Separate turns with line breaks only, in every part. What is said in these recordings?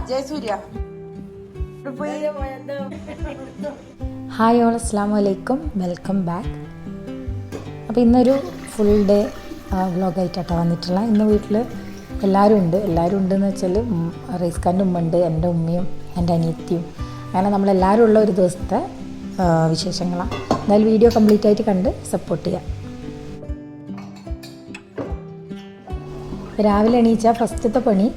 Jayasurya.
Hi all, അസ്സലാമു അലൈക്കും, welcome back. അപ്പോൾ ഇന്നൊരു ഫുൾ ഡേ വ്ളോഗായിട്ടാണ് വന്നിട്ടുള്ള. ഇന്ന് വീട്ടിൽ എല്ലാവരും ഉണ്ടെന്ന് വെച്ചാൽ റൈസ്ഖാൻ്റെ ഉമ്മ ഉണ്ട്, എൻ്റെ ഉമ്മയും എൻ്റെ അനിയത്തിയും, അങ്ങനെ നമ്മളെല്ലാവരും ഉള്ള ഒരു ദിവസത്തെ വിശേഷങ്ങളാണ്. എന്തായാലും വീഡിയോ കംപ്ലീറ്റ് ആയിട്ട് കണ്ട് സപ്പോർട്ട് ചെയ്യാം. രാവിലെ എണീച്ചാൽ ഫസ്റ്റത്തെ പണി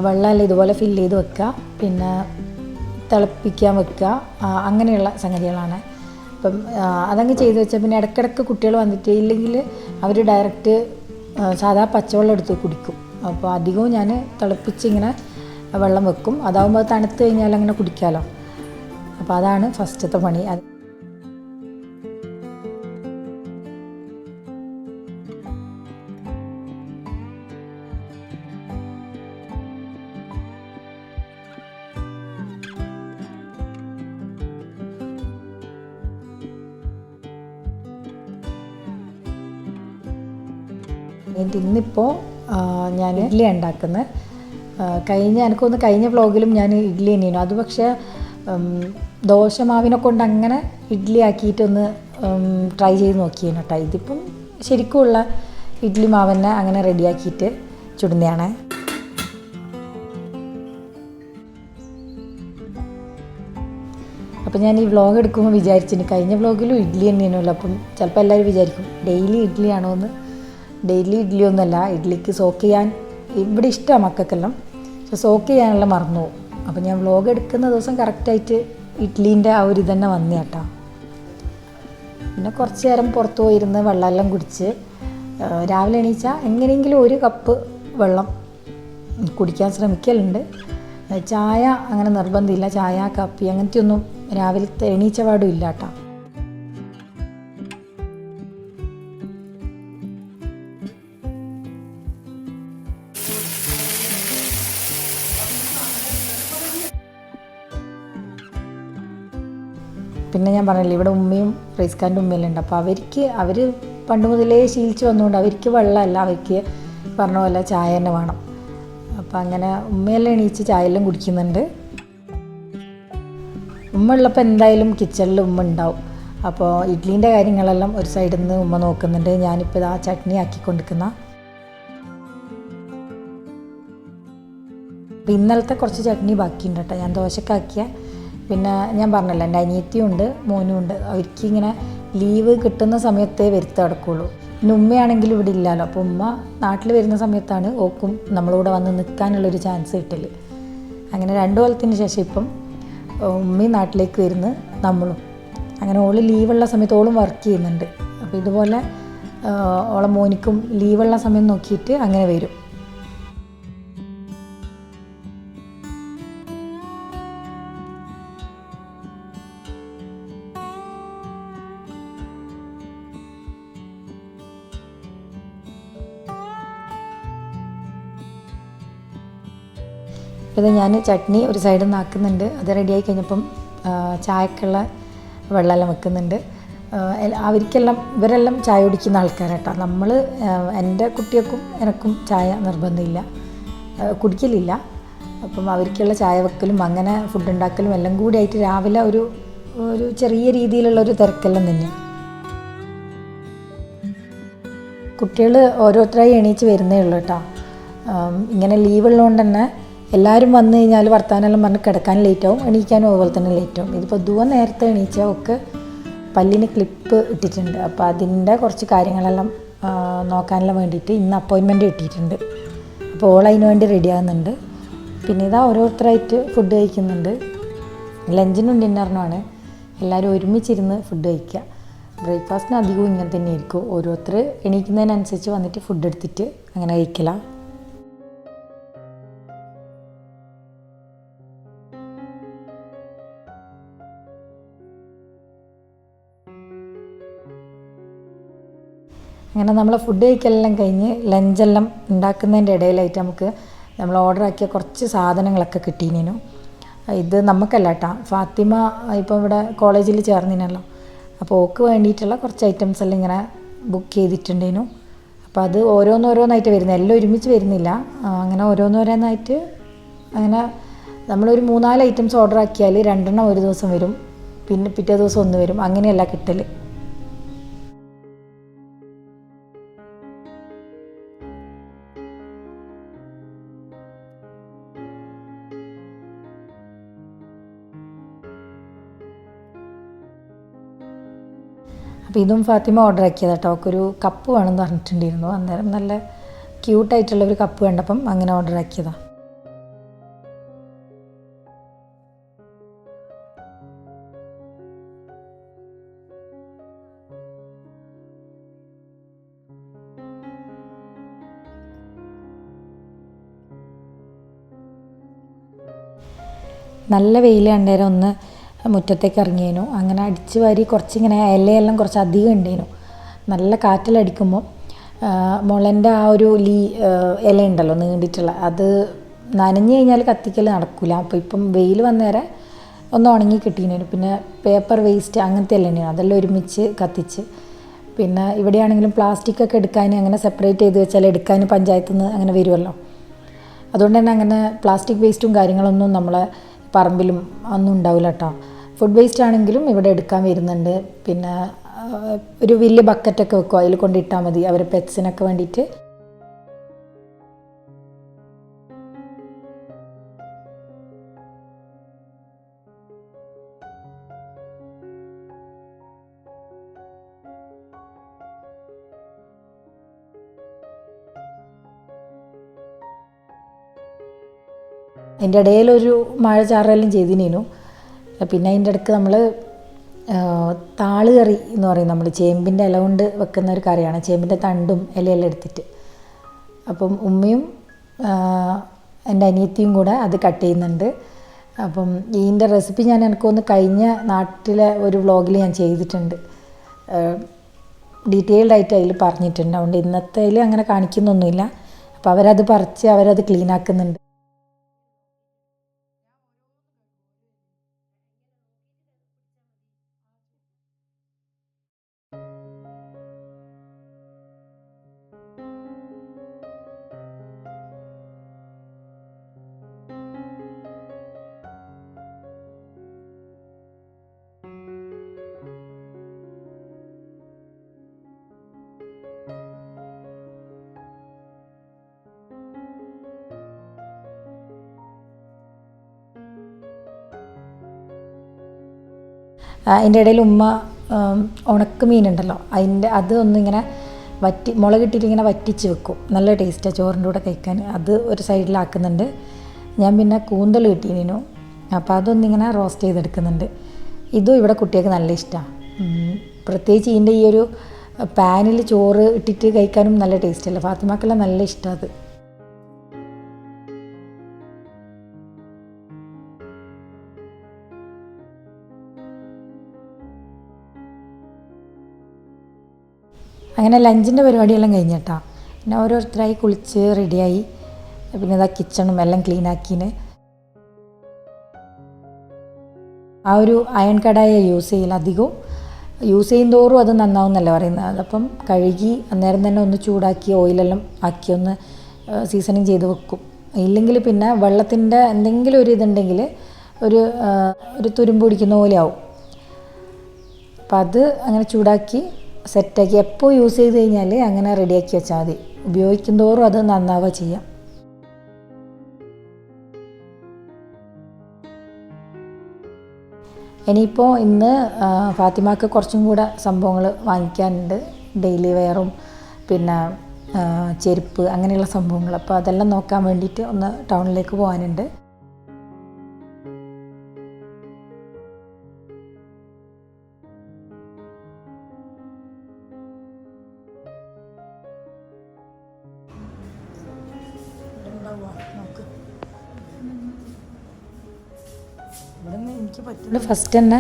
വെള്ളമെല്ലാം ഇതുപോലെ ഫില്ല് ചെയ്ത് വെക്കുക, പിന്നെ തിളപ്പിക്കാൻ വെക്കുക, അങ്ങനെയുള്ള സംഗതികളാണ്. അപ്പം അതങ്ങ് ചെയ്ത് വെച്ചാൽ പിന്നെ ഇടയ്ക്കിടയ്ക്ക് കുട്ടികൾ വന്നിട്ട് ഇല്ലെങ്കിൽ അവർ ഡയറക്റ്റ് സാധാ പച്ചവെള്ളം എടുത്ത് കുടിക്കും. അപ്പോൾ അധികവും ഞാൻ തിളപ്പിച്ചിങ്ങനെ വെള്ളം വെക്കും, അതാകുമ്പോൾ അത് തണുത്ത് കഴിഞ്ഞാൽ അങ്ങനെ കുടിക്കാമല്ലോ. അപ്പോൾ അതാണ് ഫസ്റ്റത്തെ പണി. ഇന്നിപ്പോൾ ഞാൻ ഇഡ്ഡലി ഉണ്ടാക്കുന്നത്. കഴിഞ്ഞ വ്ളോഗിലും ഞാൻ ഇഡ്ഡലി തന്നെയാണ്. അത് പക്ഷേ ദോശമാവിനെ കൊണ്ട് അങ്ങനെ ഇഡ്ഡലി ആക്കിയിട്ടൊന്ന് ട്രൈ ചെയ്ത് നോക്കിയാണ് കേട്ടോ. ഇതിപ്പം ശരിക്കുമുള്ള ഇഡ്ഡലി മാവന്നെ അങ്ങനെ റെഡിയാക്കിയിട്ട് ചുടുന്നതാണ്. അപ്പോൾ ഞാൻ ഈ വ്ളോഗ് എടുക്കുമ്പോൾ വിചാരിച്ചിന് കഴിഞ്ഞ വ്ളോഗിലും ഇഡ്ഡലി തന്നെയാണല്ലോ. അപ്പം ചിലപ്പോൾ എല്ലാവരും വിചാരിക്കും ഡെയിലി ഇഡ്ഡലിയാണോ എന്ന്. ഡെയിലി ഇഡ്ഡലി ഒന്നുമല്ല, ഇഡ്ഡലിക്ക് സോക്ക് ചെയ്യാൻ ഇവിടെ ഇഷ്ടമാണ് മക്കൾക്കെല്ലാം, പക്ഷെ സോക്ക് ചെയ്യാനെല്ലാം മറന്നു പോകും. അപ്പോൾ ഞാൻ വ്ളോഗ് എടുക്കുന്ന ദിവസം കറക്റ്റായിട്ട് ഇഡ്ഡലീൻ്റെ ആ ഒരു ഇതന്നെ വന്നു കേട്ടോ. പിന്നെ കുറച്ച് നേരം പുറത്ത് പോയിരുന്ന് വെള്ളമെല്ലാം കുടിച്ച് രാവിലെ എണീച്ചാൽ എങ്ങനെയെങ്കിലും ഒരു കപ്പ് വെള്ളം കുടിക്കാൻ ശ്രമിക്കലുണ്ട്. ചായ അങ്ങനെ നിർബന്ധമില്ല, ചായ കാപ്പി അങ്ങനത്തെ ഒന്നും രാവിലത്തെ എണീച്ച പാടും ഇല്ല കേട്ടോ. പിന്നെ ഞാൻ പറഞ്ഞില്ലേ ഇവിടെ ഉമ്മയും റൈസ്ഖാൻ്റെ ഉമ്മയെല്ലാം ഉണ്ട്. അപ്പോൾ അവർ പണ്ട് മുതലേ ശീലിച്ച് വന്നുകൊണ്ട് അവർക്ക് വെള്ളമല്ല, അവർക്ക് പറഞ്ഞ പോലെ ചായ തന്നെ വേണം. അപ്പോൾ അങ്ങനെ ഉമ്മയെല്ലാം എണീച്ച് ചായയെല്ലാം കുടിക്കുന്നുണ്ട്. ഉമ്മ ഉള്ളപ്പോൾ എന്തായാലും കിച്ചണിൽ ഉമ്മ ഉണ്ടാവും. അപ്പോൾ ഇഡ്ഡലീൻ്റെ കാര്യങ്ങളെല്ലാം ഒരു സൈഡിൽ നിന്ന് ഉമ്മ നോക്കുന്നുണ്ട്. ഞാനിപ്പോൾ ഇതാ ചട്നി ആക്കിക്കൊണ്ടിരിക്കുന്ന. അപ്പോൾ ഇന്നലത്തെ കുറച്ച് ചട്നി ബാക്കിയുണ്ട് കേട്ടോ, ഞാൻ ദോശക്കാക്കിയ. പിന്നെ ഞാൻ പറഞ്ഞല്ലോ എൻ്റെ അനിയത്തിയും ഉണ്ട്, മോനും ഉണ്ട്. അവർക്ക് ഇങ്ങനെ ലീവ് കിട്ടുന്ന സമയത്തേ വരുത്ത് കിടക്കുള്ളൂ. പിന്നെ ഉമ്മയാണെങ്കിലും ഇവിടെ ഇല്ലല്ലോ. അപ്പോൾ ഉമ്മ നാട്ടിൽ വരുന്ന സമയത്താണ് ഓക്കും നമ്മളിവിടെ വന്ന് നിൽക്കാനുള്ളൊരു ചാൻസ് കിട്ടല്. അങ്ങനെ 2 കൊല്ലത്തിന് ശേഷം ഇപ്പം ഉമ്മയും നാട്ടിലേക്ക് വരുന്നു, നമ്മളും. അങ്ങനെ ഓള് ലീവുള്ള സമയത്ത് ഓളും വർക്ക് ചെയ്യുന്നുണ്ട്. അപ്പോൾ ഇതുപോലെ ഓളെ മോനിക്കും ലീവുള്ള സമയം നോക്കിയിട്ട് അങ്ങനെ വരും. ഇത് ഞാൻ ചട്നി ഒരു സൈഡിൽ നിന്ന് ആക്കുന്നുണ്ട്. അത് റെഡിയായി കഴിഞ്ഞപ്പം ചായക്കുള്ള വെള്ളമെല്ലാം വെക്കുന്നുണ്ട്. ഇവരെല്ലാം ചായ കുടിക്കുന്ന ആൾക്കാരാട്ടോ. എൻ്റെ കുട്ടികൾക്കും എനക്കും ചായ നിർബന്ധമില്ല, കുടിക്കലില്ല. അപ്പം അവർക്കുള്ള ചായ വെക്കലും അങ്ങനെ ഫുഡ് ഉണ്ടാക്കലും എല്ലാം കൂടി ആയിട്ട് രാവിലെ ഒരു ചെറിയ രീതിയിലുള്ളൊരു തിരക്കെല്ലാം തന്നെ. കുട്ടികൾ ഓരോരുത്തരായി എണീച്ച് വരുന്നേ ഉള്ളൂ കേട്ടോ. ഇങ്ങനെ ലീവുള്ളതുകൊണ്ട് തന്നെ എല്ലാവരും വന്നു കഴിഞ്ഞാൽ വർത്താനെല്ലാം പറഞ്ഞ് കിടക്കാൻ ലേറ്റാവും, എണീക്കാനും അതുപോലെ തന്നെ ലേറ്റാവും. ഇതിപ്പോൾ നേരത്തെ എണീച്ചാൽ ഒക്കെ പല്ലിന് ക്ലിപ്പ് ഇട്ടിട്ടുണ്ട്. അപ്പോൾ അതിൻ്റെ കുറച്ച് കാര്യങ്ങളെല്ലാം നോക്കാനെല്ലാം വേണ്ടിയിട്ട് ഇന്ന് അപ്പോയിൻമെൻറ്റ് കിട്ടിയിട്ടുണ്ട്. അപ്പോൾ ഓൾ അതിന് വേണ്ടി റെഡി ആകുന്നുണ്ട്. പിന്നെ ഇതാ ഓരോരുത്തരായിട്ട് ഫുഡ് കഴിക്കുന്നുണ്ട്. ലഞ്ചിനും ഡിന്നറിനുമാണ് എല്ലാവരും ഒരുമിച്ചിരുന്ന് ഫുഡ് കഴിക്കുക. ബ്രേക്ക്ഫാസ്റ്റിന് അധികവും ഇങ്ങനെ തന്നെ ആയിരിക്കും. ഓരോരുത്തർ എണീക്കുന്നതിനനുസരിച്ച് വന്നിട്ട് ഫുഡ് എടുത്തിട്ട് അങ്ങനെ കഴിക്കലാണ്. അങ്ങനെ നമ്മൾ ഫുഡ് കഴിക്കലെല്ലാം കഴിഞ്ഞ് ലഞ്ചെല്ലാം ഉണ്ടാക്കുന്നതിൻ്റെ ഇടയിലായിട്ട് നമുക്ക് നമ്മൾ ഓർഡറാക്കിയ കുറച്ച് സാധനങ്ങളൊക്കെ കിട്ടിയിരുന്നു. ഇത് നമുക്കല്ല കേട്ടോ, ഫാത്തിമ ഇപ്പോൾ ഇവിടെ കോളേജിൽ ചേർന്നിനല്ലോ. അപ്പോൾ ഓക്ക് വേണ്ടിയിട്ടുള്ള കുറച്ച് ഐറ്റംസ് എല്ലാം ഇങ്ങനെ ബുക്ക് ചെയ്തിട്ടുണ്ടേനു. അപ്പോൾ അത് ഓരോന്നോരോന്നായിട്ട് വരുന്നത്, എല്ലാം ഒരുമിച്ച് വരുന്നില്ല. അങ്ങനെ ഓരോന്നോരോന്നായിട്ട് അങ്ങനെ നമ്മളൊരു 3-4 ഐറ്റംസ് ഓർഡർ ആക്കിയാൽ 2 ഒരു ദിവസം വരും, പിന്നെ പിറ്റേ ദിവസം 1 വരും, അങ്ങനെയല്ല കിട്ടൽ. അപ്പോൾ ഇതും ഫാത്തിമ ഓർഡർ ആക്കിയത് കേട്ടോ. അവൾക്കൊരു കപ്പ് വേണമെന്ന് പറഞ്ഞിട്ടുണ്ടായിരുന്നു. അന്നേരം നല്ല ക്യൂട്ടായിട്ടുള്ളൊരു കപ്പ് കണ്ടപ്പം അങ്ങനെ ഓർഡർ ആക്കിയതാണ്. നല്ല വെയിൽ കണ്ടേരം ഒന്ന് മുറ്റത്തേക്ക് ഇറങ്ങിയേനു. അങ്ങനെ അടിച്ച് വാരി കുറച്ചിങ്ങനെ ഇലയെല്ലാം കുറച്ച് അധികം ഉണ്ടേനു. നല്ല കാറ്റിലടിക്കുമ്പോൾ മുളൻ്റെ ആ ഒരു ഇല ഉണ്ടല്ലോ നീണ്ടിട്ടുള്ള, അത് നനഞ്ഞു കഴിഞ്ഞാൽ കത്തിക്കൽ നടക്കില്ല. അപ്പോൾ ഇപ്പം വെയിൽ വന്നേരെ ഒന്ന് ഉണങ്ങി കിട്ടിയിരുന്നു. പിന്നെ പേപ്പർ വേസ്റ്റ് അങ്ങനത്തെ എല്ലാം ഉണ്ടായിരുന്നു, അതെല്ലാം ഒരുമിച്ച് കത്തിച്ച്. പിന്നെ ഇവിടെയാണെങ്കിലും പ്ലാസ്റ്റിക്കൊക്കെ എടുക്കാൻ അങ്ങനെ സെപ്പറേറ്റ് ചെയ്ത് വെച്ചാൽ എടുക്കാൻ പഞ്ചായത്തിൽ നിന്ന് അങ്ങനെ വരുമല്ലോ. അതുകൊണ്ട് തന്നെ അങ്ങനെ പ്ലാസ്റ്റിക് വേസ്റ്റും കാര്യങ്ങളൊന്നും നമ്മളെ പറമ്പിലും ഒന്നും ഉണ്ടാവില്ല കേട്ടോ. ഫുഡ് വേസ്റ്റ് ആണെങ്കിലും ഇവിടെ എടുക്കാൻ വരുന്നുണ്ട്. പിന്നെ ഒരു വലിയ ബക്കറ്റൊക്കെ വെക്കും, അതിൽ കൊണ്ടിട്ടാൽ മതി അവരെ പെറ്റ്സിനൊക്കെ വേണ്ടിയിട്ട്. അതിൻ്റെ ഇടയിലൊരു മഴ ചാറലെല്ലാം ചെയ്തിനു. പിന്നെ അതിൻ്റെ ഇടയ്ക്ക് നമ്മൾ താള് കറി എന്ന് പറയും, നമ്മൾ ചേമ്പിൻ്റെ ഇല കൊണ്ട് വെക്കുന്ന ഒരു കറിയാണ്. ചേമ്പിൻ്റെ തണ്ടും ഇലയെല്ലാം എടുത്തിട്ട്, അപ്പം ഉമ്മയും എൻ്റെ അനിയത്തിയും കൂടെ അത് കട്ട് ചെയ്യുന്നുണ്ട്. അപ്പം ഇതിൻ്റെ റെസിപ്പി ഞാൻ എനിക്കൊന്ന് കഴിഞ്ഞ നാട്ടിലെ ഒരു വ്ളോഗിൽ ഞാൻ ചെയ്തിട്ടുണ്ട്, ഡീറ്റെയിൽഡ് ആയിട്ട് അതിൽ പറഞ്ഞിട്ടുണ്ട്. അതുകൊണ്ട് ഇന്നത്തേൽ അങ്ങനെ കാണിക്കുന്നൊന്നുമില്ല. അപ്പോൾ അവരത് പറിച്ച് അവരത് ക്ലീൻ ആക്കുന്നുണ്ട്. അതിൻ്റെ ഇടയിൽ ഉമ്മ ഉണക്ക മീനുണ്ടല്ലോ അത് ഒന്നിങ്ങനെ മുളകിട്ടിട്ട് ഇങ്ങനെ വറ്റിച്ച് വെക്കും. നല്ല ടേസ്റ്റാണ് ചോറിൻ്റെ കൂടെ കഴിക്കാൻ. അത് ഒരു സൈഡിലാക്കുന്നുണ്ട്. ഞാൻ പിന്നെ കൂന്തൽ കിട്ടിയിരുന്നു, അപ്പോൾ അതൊന്നിങ്ങനെ റോസ്റ്റ് ചെയ്തെടുക്കുന്നുണ്ട്. ഇതും ഇവിടെ കുട്ടികൾക്ക് നല്ല ഇഷ്ടമാണ്. പ്രത്യേകിച്ച് ഇതിൻ്റെ ഈ ഒരു പാനിൽ ചോറ് ഇട്ടിട്ട് കഴിക്കാനും നല്ല ടേസ്റ്റല്ലേ. ഫാത്തിമാക്കെല്ലാം നല്ല ഇഷ്ടമാണ് അത്. അങ്ങനെ ലഞ്ചിൻ്റെ പരിപാടിയെല്ലാം കഴിഞ്ഞിട്ടാ. പിന്നെ ഓരോരുത്തരായി കുളിച്ച് റെഡിയായി. പിന്നെ ഇതാ കിച്ചണും എല്ലാം ക്ലീനാക്കിന്. ആ ഒരു അയൺ കടായ യൂസ് ചെയ്യില്ല, അധികവും യൂസ് ചെയ്യും തോറും അത് നന്നാവും എന്നല്ല പറയുന്നത്. അതപ്പം കഴുകി അന്നേരം തന്നെ ഒന്ന് ചൂടാക്കി ഓയിലെല്ലാം ആക്കി ഒന്ന് സീസണിങ് ചെയ്ത് വെക്കും. ഇല്ലെങ്കിൽ പിന്നെ വെള്ളത്തിൻ്റെ എന്തെങ്കിലും ഒരു ഇതുണ്ടെങ്കിൽ ഒരു തുരുമ്പ് പിടിക്കുന്ന പോലെ ആവും. അപ്പം അത് അങ്ങനെ ചൂടാക്കി സെറ്റാക്കി എപ്പോൾ യൂസ് ചെയ്ത് കഴിഞ്ഞാൽ അങ്ങനെ റെഡിയാക്കി വെച്ചാൽ മതി. ഉപയോഗിക്കും തോറും അത് നന്നാവുക ചെയ്യാം. ഇനിയിപ്പോൾ ഇന്ന് ഫാത്തിമാക്ക് കുറച്ചും കൂടെ സംഭവങ്ങൾ വാങ്ങിക്കാനുണ്ട്. ഡെയിലി വെയറും പിന്നെ ചെരുപ്പ് അങ്ങനെയുള്ള സംഭവങ്ങൾ. അപ്പോൾ അതെല്ലാം നോക്കാൻ വേണ്ടിയിട്ട് ഒന്ന് ടൗണിലേക്ക് പോകാനുണ്ട്. ഫസ്റ്റ് തന്നെ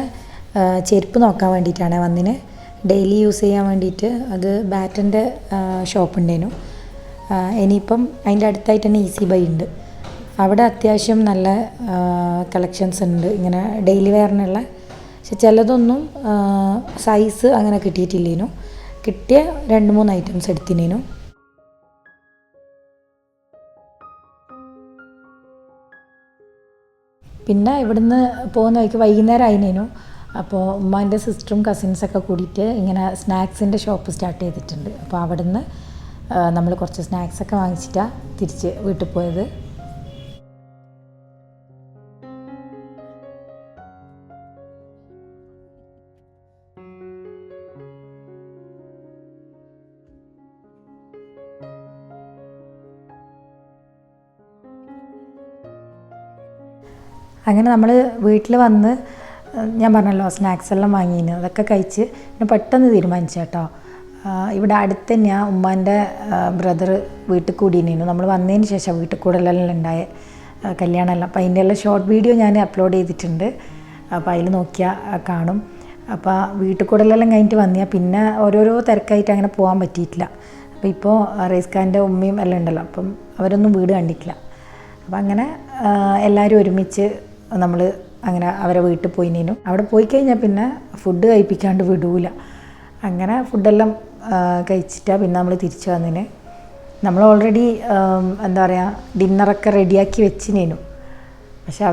ചെരുപ്പ് നോക്കാൻ വേണ്ടിയിട്ടാണ് വന്നിന്. ഡെയിലി യൂസ് ചെയ്യാൻ വേണ്ടിയിട്ട്. അത് ബാറ്റൻ്റെ ഷോപ്പുണ്ടേനു. ഇനിയിപ്പം അതിൻ്റെ അടുത്തായിട്ട് തന്നെ ഈസി ബൈ ഉണ്ട്. അവിടെ അത്യാവശ്യം നല്ല കളക്ഷൻസ് ഉണ്ട് ഇങ്ങനെ ഡെയിലി വെയറിനുള്ള. പക്ഷെ ചിലതൊന്നും സൈസ് അങ്ങനെ കിട്ടിയിട്ടില്ലേനു. കിട്ടിയ 2-3 ഐറ്റംസ് എടുത്തിനേനു. പിന്നെ ഇവിടുന്ന് പോകുന്ന വഴിക്ക് വൈകുന്നേരം ആയിനേനു. അപ്പോൾ ഉമ്മാൻ്റെ സിസ്റ്ററും കസിൻസൊക്കെ കൂടിയിട്ട് ഇങ്ങനെ സ്നാക്സിൻ്റെ ഷോപ്പ് സ്റ്റാർട്ട് ചെയ്തിട്ടുണ്ട്. അപ്പോൾ അവിടുന്ന് നമ്മൾ കുറച്ച് സ്നാക്സൊക്കെ വാങ്ങിച്ചിട്ടാണ് തിരിച്ച് വീട്ടിൽ പോയത്. അങ്ങനെ നമ്മൾ വീട്ടിൽ വന്ന് ഞാൻ പറഞ്ഞല്ലോ സ്നാക്സ് എല്ലാം വാങ്ങിയിരുന്നു, അതൊക്കെ കഴിച്ച് പിന്നെ പെട്ടെന്ന് തീരുമാനിച്ചു കേട്ടോ. ഇവിടെ അടുത്ത് തന്നെയാണ് ഉമ്മാൻ്റെ ബ്രദർ വീട്ടിൽ കൂടിയിരുന്നു. നമ്മൾ വന്നതിന് ശേഷം വീട്ടിൽ കൂടലെല്ലാം ഉണ്ടായ കല്യാണമെല്ലാം. അപ്പോൾ അതിൻ്റെ എല്ലാം ഷോർട്ട് വീഡിയോ ഞാൻ അപ്ലോഡ് ചെയ്തിട്ടുണ്ട്. അപ്പോൾ അതിൽ നോക്കിയാൽ കാണും. അപ്പോൾ വീട്ടിൽ കൂടലെല്ലാം കഴിഞ്ഞിട്ട് വന്നിയാൽ പിന്നെ ഓരോരോ തിരക്കായിട്ട് അങ്ങനെ പോകാൻ പറ്റിയിട്ടില്ല. അപ്പോൾ ഇപ്പോൾ റേസ്ഖാൻ്റെ ഉമ്മയും എല്ലാം ഉണ്ടല്ലോ, അപ്പം അവരൊന്നും വീട് കണ്ടിട്ടില്ല. അപ്പം അങ്ങനെ എല്ലാവരും ഒരുമിച്ച് നമ്മൾ അങ്ങനെ അവരെ വീട്ടിൽ പോയിനേനു. അവിടെ പോയി കഴിഞ്ഞാൽ പിന്നെ ഫുഡ് കഴിപ്പിക്കാണ്ട് വിടൂല. അങ്ങനെ ഫുഡെല്ലാം കഴിച്ചിട്ടാണ് പിന്നെ നമ്മൾ തിരിച്ചു വന്നതിന്. നമ്മൾ ഓൾറെഡി എന്താ പറയുക ഡിന്നറൊക്കെ റെഡിയാക്കി വെച്ചിനേനു. പക്ഷെ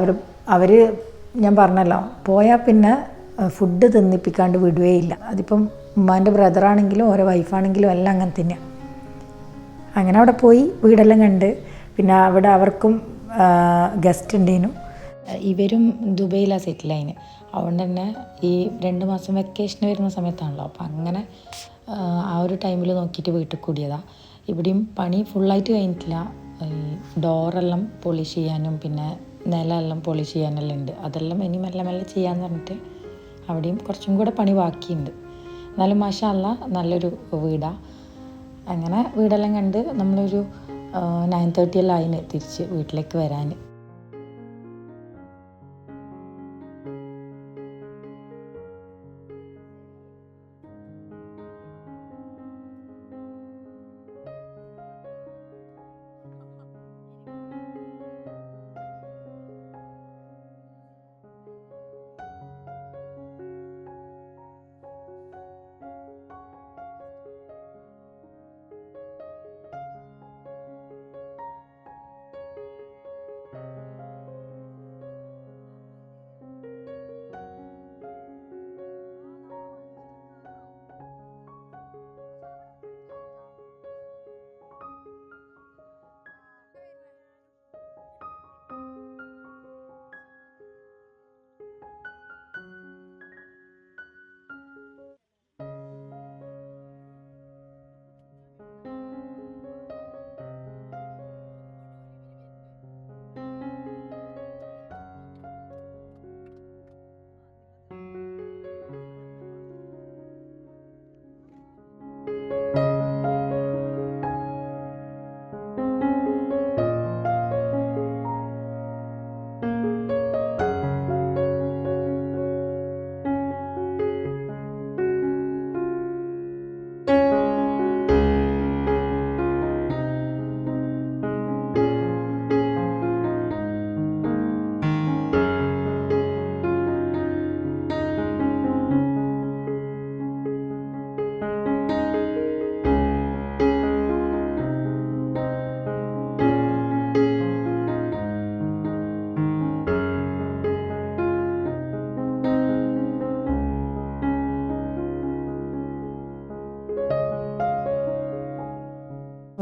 അവർ ഞാൻ പറഞ്ഞല്ലോ പോയാൽ പിന്നെ ഫുഡ് തിന്നിപ്പിക്കാണ്ട് വിടുകയില്ല. അതിപ്പം ഉമ്മാൻ്റെ ബ്രദറാണെങ്കിലും ഓരോ വൈഫാണെങ്കിലും എല്ലാം അങ്ങനെ തന്നെയാണ്. അങ്ങനെ അവിടെ പോയി വീടെല്ലാം കണ്ട് പിന്നെ അവിടെ അവർക്കും ഗസ്റ്റ് ഉണ്ടേനു. ഇവരും ദുബൈയിലാണ് സെറ്റിലായിന്. അതുകൊണ്ട് തന്നെ ഈ 2 മാസം വെക്കേഷന് വരുന്ന സമയത്താണല്ലോ. അപ്പം അങ്ങനെ ആ ഒരു ടൈമിൽ നോക്കിയിട്ട് വീട്ടിൽ കൂടിയതാണ്. ഇവിടെയും പണി ഫുള്ളായിട്ട് കഴിഞ്ഞിട്ടില്ല. ഈ ഡോറെല്ലാം പോളിഷ് ചെയ്യാനും പിന്നെ നിലമെല്ലാം പോളിഷ് ചെയ്യാനെല്ലാം ഉണ്ട്. അതെല്ലാം ഇനി മെല്ലെ മെല്ലെ ചെയ്യാമെന്ന് പറഞ്ഞിട്ട് അവിടെയും കുറച്ചും കൂടെ പണി ബാക്കിയുണ്ട്. എന്നാലും മാഷാ അല്ലാ നല്ലൊരു വീടാണ്. അങ്ങനെ വീടെല്ലാം കണ്ട് നമ്മളൊരു 9:30 എല്ലാം ആയിന് തിരിച്ച് വീട്ടിലേക്ക് വരാൻ.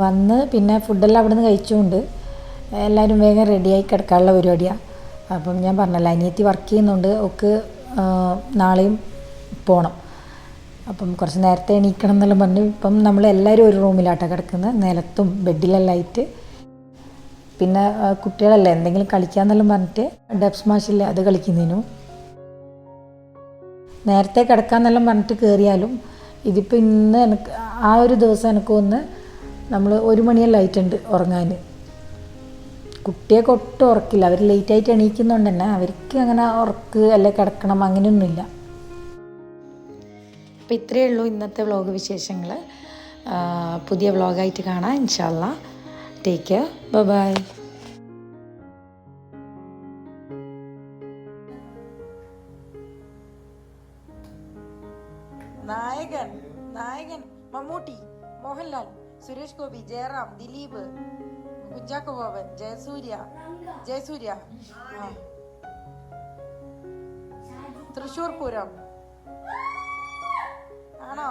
വന്ന് പിന്നെ ഫുഡെല്ലാം അവിടെ നിന്ന് കഴിച്ചുകൊണ്ട് എല്ലാവരും വേഗം റെഡിയായി കിടക്കാനുള്ള പരിപാടിയാണ്. അപ്പം ഞാൻ പറഞ്ഞല്ലോ അനിയത്തി വർക്ക് ചെയ്യുന്നുണ്ട്, ഒക്കെ നാളെയും പോകണം. അപ്പം കുറച്ച് നേരത്തെ എണീക്കണം എന്നെല്ലാം പറഞ്ഞു. ഇപ്പം നമ്മൾ എല്ലാവരും ഒരു റൂമിലാട്ടോ കിടക്കുന്നത്, നിലത്തും ബെഡിലെല്ലാം ആയിട്ട്. പിന്നെ കുട്ടികളല്ലേ എന്തെങ്കിലും കളിക്കാന്നെല്ലാം പറഞ്ഞിട്ട് ഡബ്സ് മാഷില്ലേ അത് കളിക്കുന്നതിനു നേരത്തെ കിടക്കാന്നെല്ലാം പറഞ്ഞിട്ട് കയറിയാലും ഇതിപ്പോൾ ഇന്ന് എനിക്ക് ആ ഒരു ദിവസം എനിക്ക് ഒന്ന് നമ്മൾ 1 മണിയെല്ലാം ആയിട്ടുണ്ട് ഉറങ്ങാൻ. കുട്ടിയൊക്കെ ഒട്ടും ഉറക്കില്ല, അവർ ലേറ്റായിട്ട് എണീക്കുന്നതുകൊണ്ട് തന്നെ അവർക്ക് അങ്ങനെ ഉറക്ക് അല്ലെ കിടക്കണം അങ്ങനെയൊന്നുമില്ല. അപ്പോൾ ഇത്രയേ ഉള്ളൂ ഇന്നത്തെ വ്ളോഗ് വിശേഷങ്ങൾ. പുതിയ വ്ളോഗായിട്ട് കാണാം ഇൻഷാ അല്ലാ. Take care, by. നായകൻ മമ്മൂട്ടി, മോഹൻലാൽ, സുരേഷ് ഗോപി, ജയറാം, ദിലീപ്, കുഞ്ചാക്കോ ബോബൻ, ജയസൂര്യ. തൃശ്ശൂർ പൂരം ആണോ?